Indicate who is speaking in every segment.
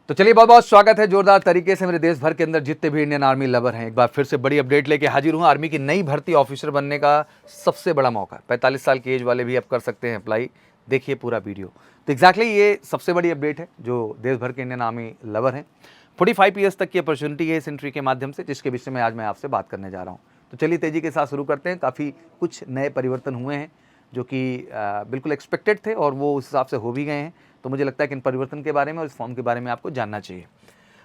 Speaker 1: तो चलिए बहुत बहुत स्वागत है जोरदार तरीके से मेरे देश भर के अंदर जितने भी इंडियन आर्मी लवर हैं। एक बार फिर से बड़ी अपडेट लेके हाजिर हूँ। आर्मी की नई भर्ती ऑफिसर बनने का सबसे बड़ा मौका 45 साल की एज वाले भी अब कर सकते हैं अप्लाई। देखिए पूरा वीडियो। तो एग्जैक्टली ये सबसे बड़ी अपडेट है जो देश भर के इंडियन आर्मी लवर हैं। 45 ईयर्स तक की अपॉर्चुनिटी है इस एंट्री के माध्यम से, जिसके विषय में आज मैं आपसे बात करने जा रहा हूँ। तो चलिए तेजी के साथ शुरू करते हैं। काफ़ी कुछ नए परिवर्तन हुए हैं जो कि बिल्कुल एक्सपेक्टेड थे और वो उस हिसाब से हो भी गए हैं। तो मुझे लगता है कि इन परिवर्तन के बारे में और इस फॉर्म के बारे में आपको जानना चाहिए।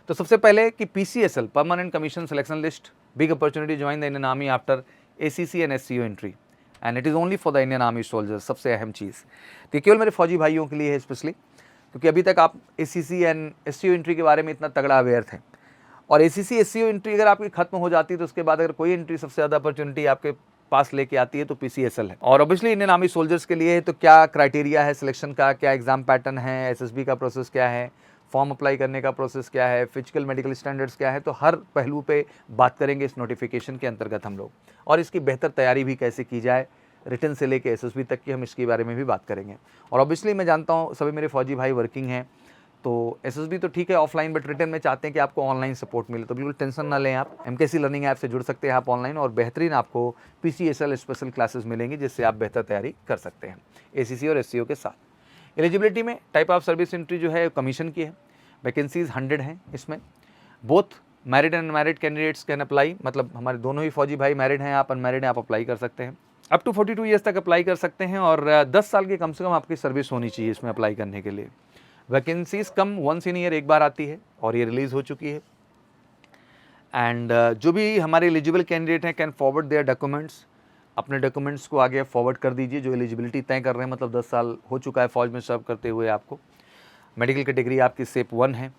Speaker 1: तो सबसे पहले कि PCSL permanent commission selection list big opportunity join the Indian army after ACC and SCO entry and it is only for the Indian army soldiers. सबसे अहम चीज़ तो ये केवल मेरे फौजी भाइयों के लिए है स्पेशली, क्योंकि अभी तक आप एसीसी एंड एससीओ एंट्री के बारे में इतना तगड़ा अवेयर थे और एसीसी एससीओ एंट्री अगर आपकी खत्म हो जाती है तो उसके बाद अगर कोई एंट्री सबसे ज़्यादा अपॉर्चुनिटी आपके पास लेके आती है तो पीसीएसएल है। और ऑब्वियसली इंडियन आर्मी सोल्जर्स के लिए है। तो क्या क्राइटेरिया है सिलेक्शन का, क्या एग्जाम पैटर्न है, एसएसबी का प्रोसेस क्या है, फॉर्म अप्लाई करने का प्रोसेस क्या है, फिजिकल मेडिकल स्टैंडर्ड्स क्या है, तो हर पहलू पे बात करेंगे इस नोटिफिकेशन के अंतर्गत हम लोग। और इसकी बेहतर तैयारी भी कैसे की जाए, रिटर्न से लेके एसएसबी तक की हम इसके बारे में भी बात करेंगे। और ऑब्वियसली मैं जानता हूँ सभी मेरे फौजी भाई वर्किंग हैं, तो एसएसबी तो ठीक है ऑफलाइन, बट रिटर्न में चाहते हैं कि आपको ऑनलाइन सपोर्ट मिले। तो बिल्कुल टेंशन ना लें, आप एमकेसी लर्निंग ऐप से जुड़ सकते हैं आप ऑनलाइन, और बेहतरीन आपको पीसीएसएल स्पेशल क्लासेस मिलेंगी जिससे आप बेहतर तैयारी कर सकते हैं एसीसी और एससीओ के साथ। एलिजिबिलिटी में टाइप ऑफ सर्विस एंट्री जो है कमीशन की है। वैकेंसीज 100 हैं इसमें। Both married and unmarried candidates can apply, मतलब हमारे दोनों ही फौजी भाई मैरिड हैं, आप अनमैरिड हैं, आप अप्लाई कर सकते हैं। अप टू 42 ईयर्स तक अप्लाई कर सकते हैं और 10 साल की कम से कम आपकी सर्विस होनी चाहिए इसमें अप्लाई करने के लिए। Vacancies come once in year एक बार आती है और ये रिलीज़ हो चुकी है। एंड जो भी हमारे एलिजिबल कैंडिडेट हैं कैन फॉरवर्ड देयर डॉक्यूमेंट्स। अपने डॉक्यूमेंट्स को आगे फॉरवर्ड कर दीजिए जो एलिजिबिलिटी तय कर रहे हैं, मतलब 10 साल हो चुका है फौज में सर्व करते हुए आपको। मेडिकल कैटेगरी आपकी सेप 1 है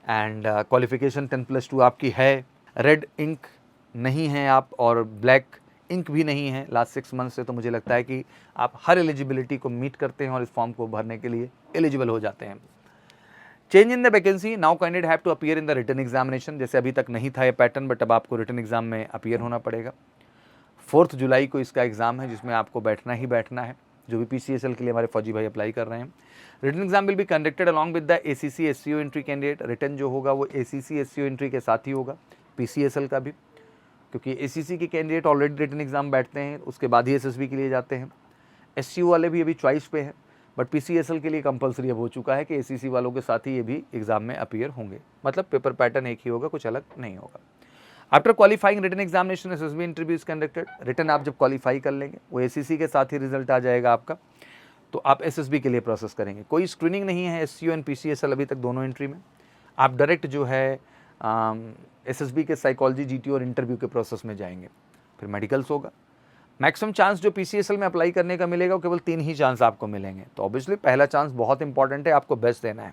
Speaker 1: एंड क्वालिफिकेशन 10+2 आपकी है। रेड इंक नहीं है आप और ब्लैक इंक भी नहीं है लास्ट 6 मंथ से। तो मुझे लगता है कि आप हर एलिजिबिलिटी को मीट करते हैं और इस फॉर्म को भरने के लिए एलिजिबल हो जाते हैं। Change in the vacancy, now candidate have to appear in the written examination. जैसे अभी तक नहीं था ये पैटर्न, बट अब आपको रिटन एग्जाम में अपीयर होना पड़ेगा। 4 जुलाई को इसका एग्जाम है जिसमें आपको बैठना ही बैठना है, जो भी पीसीएसएल के लिए हमारे फौजी भाई अप्लाई कर रहे हैं। Written exam will be conducted along with the ACC SCO entry candidate. Written जो होगा वो एसीसी एससीओ एंट्री के साथ ही होगा, पीसीएसएल का भी, क्योंकि एसीसी के कैंडिडेट ऑलरेडी रिटन एग्जाम बैठते हैं, उसके बाद ही एसएसबी के लिए जाते हैं। एससीओ वाले भी अभी चॉइस पे है, बट पीसीएसएल के लिए कंपलसरी अब हो चुका है कि एसीसी वालों के साथ ही ये भी एग्जाम में अपीयर होंगे, मतलब पेपर पैटर्न एक ही होगा, कुछ अलग नहीं होगा। After qualifying written examination SSB interview is conducted. Written आप जब क्वालिफाई कर लेंगे वो एसीसी के साथ ही रिजल्ट आ जाएगा आपका, तो आप एसएसबी के लिए प्रोसेस करेंगे। कोई स्क्रीनिंग नहीं है एससीओ एंड पीसीएसएल अभी तक दोनों एंट्री में। आप डायरेक्ट जो है एसएसबी के साइकोलॉजी जीटी और इंटरव्यू के प्रोसेस में जाएंगे, फिर मेडिकल्स होगा। मैक्सिमम चांस जो पीसीएसएल में अप्लाई करने का मिलेगा वो केवल 3 ही चांस आपको मिलेंगे। तो ऑब्वियसली पहला चांस बहुत इंपॉर्टेंट है, आपको बेस्ट देना है।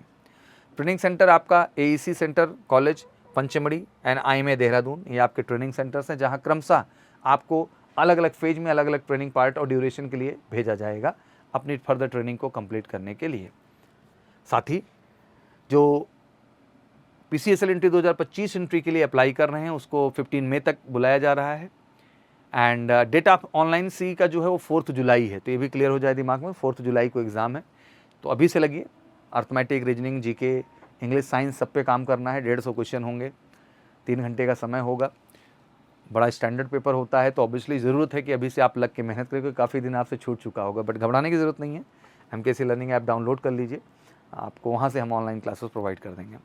Speaker 1: ट्रेनिंग सेंटर आपका AEC centre college Pachmarhi and IMA Dehradun, ये आपके ट्रेनिंग सेंटर्स हैं जहां क्रमशः आपको अलग अलग फेज में अलग अलग ट्रेनिंग पार्ट और ड्यूरेशन के लिए भेजा जाएगा अपनी फर्दर ट्रेनिंग को कंप्लीट करने के लिए। साथ ही जो पीसीएसएल एंट्री 2025 एंट्री के लिए अप्लाई कर रहे हैं उसको 15 मई तक बुलाया जा रहा है। And date of online see का जो है वो 4 जुलाई है, तो ये भी क्लियर हो जाए दिमाग में। 4 जुलाई को एग्ज़ाम है, तो अभी से लगिए। Arithmetic, reasoning, GK, English, science सब पे काम करना है। 150 क्वेश्चन होंगे, 3 घंटे का समय होगा, बड़ा स्टैंडर्ड पेपर होता है। तो ऑब्वियसली ज़रूरत है कि अभी से आप लग के मेहनत करें, क्योंकि काफ़ी दिन आपसे छूट चुका होगा। बट घबराने की ज़रूरत नहीं है, एमकेसी लर्निंग ऐप डाउनलोड कर लीजिए, आपको वहाँ से हम ऑनलाइन क्लासेस प्रोवाइड कर देंगे।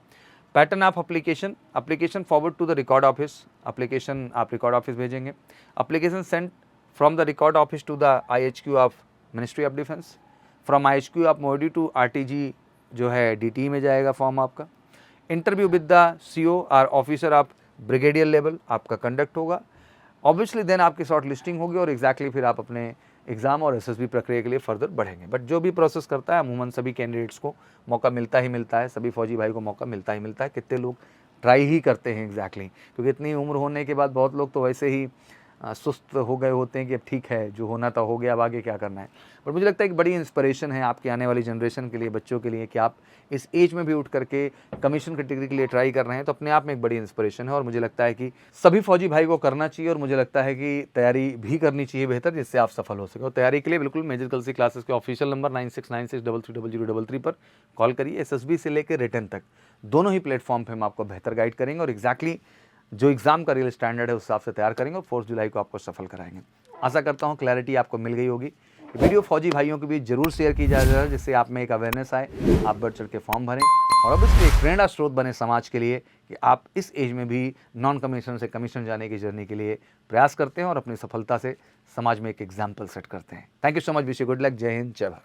Speaker 1: Pattern of application, application forward to the record office. Application आप रिकॉर्ड ऑफिस भेजेंगे। Application sent from the record office to the IHQ of ministry of defence. From IHQ आप मोडी टू आरटीजी जो है DT में जाएगा form आपका। Interview with the CO are officer of brigadier level आपका conduct होगा। Obviously then आपकी short listing होगी और एग्जैक्टली फिर आप अपने एग्जाम और एसएसबी प्रक्रिया के लिए फर्दर बढ़ेंगे। बट जो भी प्रोसेस करता है अमूमन सभी कैंडिडेट्स को मौका मिलता ही मिलता है, सभी फौजी भाई को मौका मिलता ही मिलता है। कितने लोग ट्राई ही करते हैं एग्जैक्टली, क्योंकि इतनी उम्र होने के बाद बहुत लोग तो वैसे ही सुस्त हो गए होते हैं कि अब ठीक है, जो होना था हो गया, अब आगे क्या करना है। बट मुझे लगता है कि बड़ी इंस्पिरेशन है आपकी आने वाली जनरेशन के लिए, बच्चों के लिए, कि आप इस एज में भी उठ करके कमीशन कैटेगरी के लिए ट्राई कर रहे हैं, तो अपने आप में एक बड़ी इंस्पिरेशन है। और मुझे लगता है कि सभी फौजी भाई को करना चाहिए, और मुझे लगता है कि तैयारी भी करनी चाहिए बेहतर, जिससे आप सफल हो सके। और तैयारी के लिए बिल्कुल मेजर गर्ल्स क्लासेस के ऑफिशियल नंबर 9696330033 पर कॉल करिए। एसएसबी से लेकर रिटर्न तक दोनों ही प्लेटफॉर्म पर हम आपको बेहतर गाइड करेंगे, और एग्जैक्टली जो एग्जाम का रियल स्टैंडर्ड है उस हिसाब से तैयार करेंगे, और 4 जुलाई को आपको सफल कराएंगे। आशा करता हूँ क्लैरिटी आपको मिल गई होगी। वीडियो फौजी भाइयों के बीच जरूर शेयर की जाए, जिससे आप में एक अवेयरनेस आए, आप बढ़ चढ़ के फॉर्म भरें, और ऑब्वियसली एक प्रेरणा स्रोत बने समाज के लिए कि आप इस एज में भी नॉन कमीशन से कमीशन जाने की जर्नी के लिए प्रयास करते हैं, और अपनी सफलता से समाज में एक एग्जाम्पल सेट करते हैं। Thank you so much, wish you good luck. जय हिंद, जय भारत।